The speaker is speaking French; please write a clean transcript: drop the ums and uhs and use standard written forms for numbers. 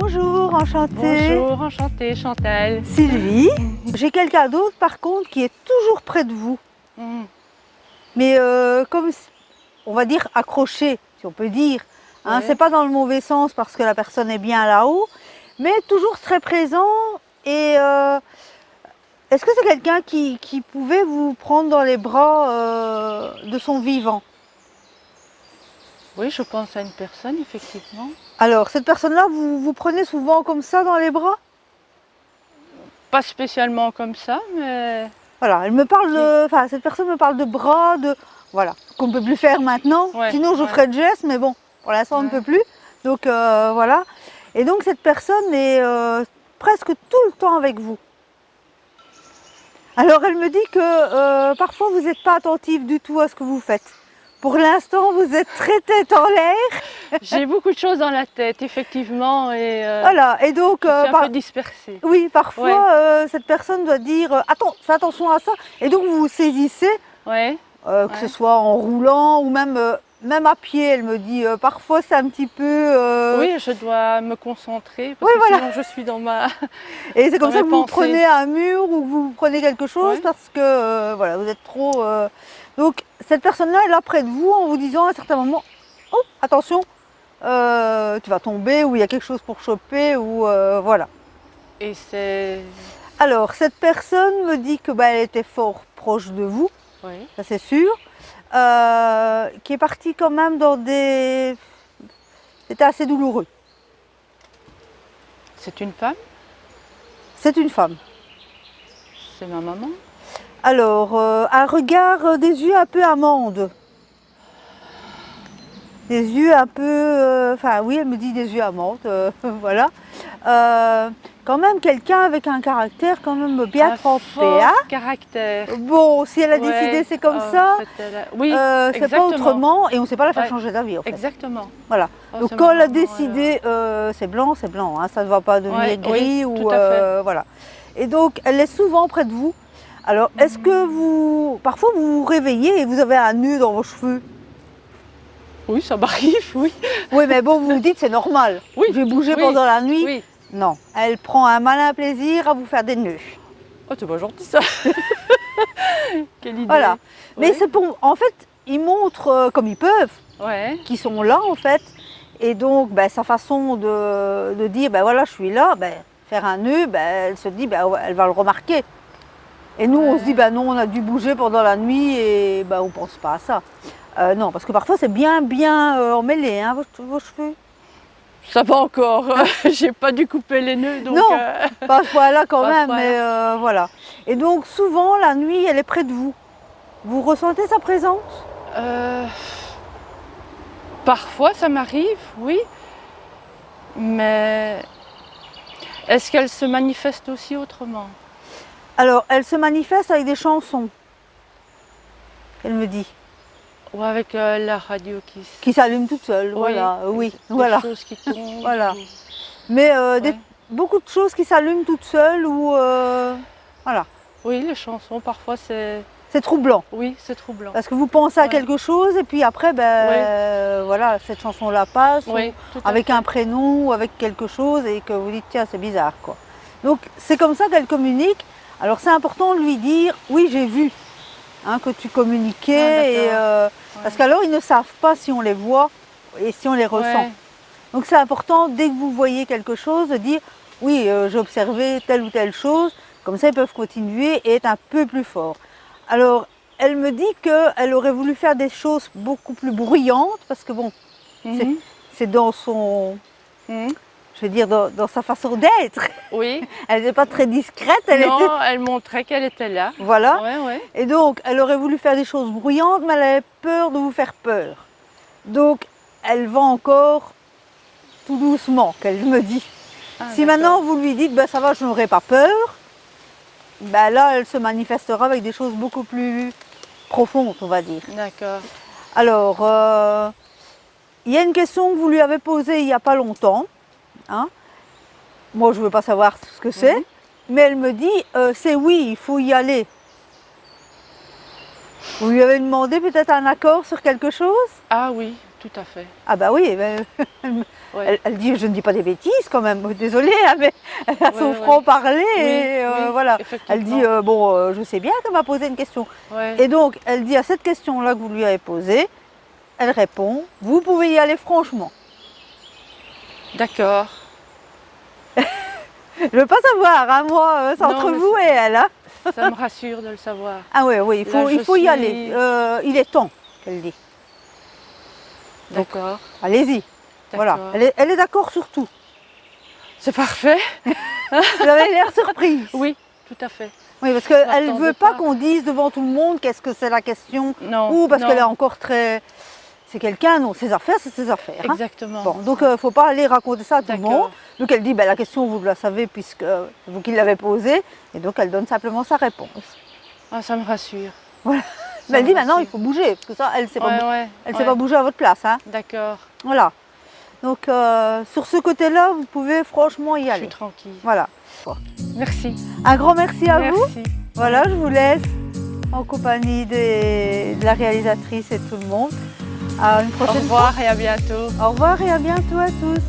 Bonjour, enchantée. Bonjour, enchantée Chantal. Sylvie. J'ai quelqu'un d'autre par contre qui est toujours près de vous. Mais comme, on va dire, accroché, si on peut dire. Hein, Ouais. c'est pas dans le mauvais sens parce que la personne est bien là-haut, mais toujours très présent. Et est-ce que c'est quelqu'un qui pouvait vous prendre dans les bras de son vivant? Oui, je pense à une personne, effectivement. Alors, cette personne-là, vous prenez souvent comme ça dans les bras? Pas spécialement comme ça, mais Voilà, elle me parle de, enfin, cette personne me parle de bras, voilà, qu'on ne peut plus faire maintenant. Ouais, Sinon, je ouais. ferais le geste, mais bon, pour l'instant, on ne Ouais. peut plus. Donc, voilà. Et donc, cette personne est presque tout le temps avec vous. Alors, elle me dit que parfois, vous n'êtes pas attentif du tout à ce que vous faites. Pour l'instant, vous êtes très tête en l'air. j'ai beaucoup de choses dans la tête, effectivement, et Voilà, et donc, je suis un peu dispersée. oui, parfois, cette personne doit dire attends, fais attention à ça. Et donc, vous vous saisissez. Ouais, Que ce soit en roulant ou même à pied, elle me dit. Parfois, c'est un petit peu... oui, je dois me concentrer, parce Oui, que voilà. sinon je suis dans ma... Et c'est comme dans ça mes que vous pensées. prenez un mur ou que vous prenez quelque chose Ouais. parce que voilà, vous êtes trop... Donc, cette personne-là est là près de vous en vous disant à un certain moment, oh, attention, tu vas tomber ou il y a quelque chose pour choper ou voilà. Et c'est... Alors, cette personne me dit que elle était fort proche de vous. Oui. Ça c'est sûr, qui est parti quand même dans des... C'était assez douloureux. C'est une femme? C'est une femme. C'est ma maman? Alors, un regard, des yeux un peu amandes. Des yeux un peu... Enfin oui, elle me dit des yeux amandes, voilà. Quand même quelqu'un avec un caractère quand même bien Un trempé. fort Hein. caractère. Bon, si elle a Ouais, décidé c'est comme ça, oui, c'est pas exactement. autrement et on ne sait pas la faire Ouais. changer d'avis en fait. Exactement. Voilà. Oh, Donc c'est quand elle a marrant, décidé c'est blanc, hein, ça ne va pas devenir Ouais, gris oui, ou tout à fait. voilà. Et donc elle est souvent près de vous. Alors est-ce que vous, parfois vous vous réveillez et vous avez un nœud dans vos cheveux? Oui, ça m'arrive, oui. Oui, mais bon, vous vous dites c'est normal. Oui, J'ai bougé oui, pendant la nuit. Oui. Non, elle prend un malin plaisir à vous faire des nœuds. Oh, c'est pas gentil ça. Quelle idée. Voilà. Mais Ouais. c'est pour, en fait, ils montrent comme ils peuvent, Ouais. qu'ils sont là en fait. Et donc, sa façon de dire, voilà, je suis là, faire un nœud, elle se dit, elle va le remarquer. Et nous, on se dit, non, on a dû bouger pendant la nuit et on ne pense pas à ça. Non, parce que parfois, c'est bien emmêlé, hein, vos cheveux. Ça va encore. J'ai pas dû couper les nœuds, donc... Non, pas à ce point-là quand Pas à ce même, point-là. mais voilà. Et donc, souvent, la nuit, elle est près de vous. Vous ressentez sa présence? Parfois, ça m'arrive, oui. Mais est-ce qu'elle se manifeste aussi autrement? Alors, elle se manifeste avec des chansons, elle me dit, Ou avec la radio qui s'allume toute seule, voilà, oui, des voilà. choses qui tombent. Voilà. Mais beaucoup de choses qui s'allument toutes seules ou voilà. Oui, les chansons, parfois c'est... C'est troublant. Oui, c'est troublant. Parce que vous pensez à Ouais. quelque chose et puis après, voilà, cette chanson-là passe, Oui, ou tout à avec fait. un prénom ou avec quelque chose et que vous dites, tiens, c'est bizarre, quoi. Donc, c'est comme ça qu'elle communique. Alors, c'est important de lui dire, oui, j'ai vu hein, que tu communiquais. Parce qu'alors, ils ne savent pas si on les voit et si on les ressent. Ouais. Donc, c'est important, dès que vous voyez quelque chose, de dire, oui, j'ai observé telle ou telle chose. Comme ça, ils peuvent continuer et être un peu plus forts. Alors, elle me dit qu'elle aurait voulu faire des choses beaucoup plus bruyantes, parce que bon, c'est dans son, je veux dire, dans sa façon d'être. Oui. Elle n'était pas très discrète. Non, elle montrait qu'elle était là. Voilà. Ouais, ouais. Et donc, elle aurait voulu faire des choses bruyantes, mais elle avait peur de vous faire peur. Donc, elle va encore tout doucement, qu'elle me dit. Ah, Si maintenant vous lui dites, ça va, je n'aurai pas peur, là, elle se manifestera avec des choses beaucoup plus profondes, on va dire. D'accord. Alors, il y a une question que vous lui avez posée il n'y a pas longtemps. Hein. Moi, je ne veux pas savoir ce que c'est, mais elle me dit, c'est oui, il faut y aller. Vous lui avez demandé peut-être un accord sur quelque chose? Ah oui, tout à fait. Ah bah oui, Ouais. elle dit je ne dis pas des bêtises quand même, désolée, hein, mais elle a son Ouais, franc-parler Oui, et oui, voilà. Elle dit effectivement. bon, je sais bien qu'elle m'a posé une question. Ouais. Et donc elle dit à cette question-là que vous lui avez posée, elle répond, vous pouvez y aller franchement. D'accord. Je ne veux pas savoir, hein, moi, c'est Non, entre mais vous et elle. Hein. Ça me rassure de le savoir. Ah oui, oui, Là, il je faut y suis- aller. Il est temps, qu'elle dit. Donc, D'accord. allez-y. Voilà, D'accord. elle est d'accord sur tout. C'est parfait. Vous avez l'air surprise. Oui, tout à fait. Oui, parce qu'elle ne m'attendais veut pas pas. qu'on dise devant tout le monde qu'est-ce que c'est la question. Non. Ou parce non. qu'elle est encore très... C'est quelqu'un, non, ses affaires, c'est ses affaires. Hein. Exactement. Bon, donc il ne faut pas aller raconter ça à tout le monde. D'accord. Donc elle dit, ben, la question, vous la savez puisque vous qui l'avez posée. Et donc elle donne simplement sa réponse. Ah, ça me rassure. Voilà. Ça Mais elle me dit, maintenant, il rassure. faut bouger. Parce que ça, elle ne sait Ouais, pas, ouais, elle ouais. sait pas bouger à votre place. Hein. D'accord. Voilà. Donc sur ce côté-là, vous pouvez franchement y Je suis aller. tranquille. Voilà. Merci. Un grand merci à vous. Merci. Voilà, je vous laisse en compagnie de la réalisatrice et tout le monde. À une Au prochaine revoir et à bientôt. fois. Au revoir et à bientôt à tous.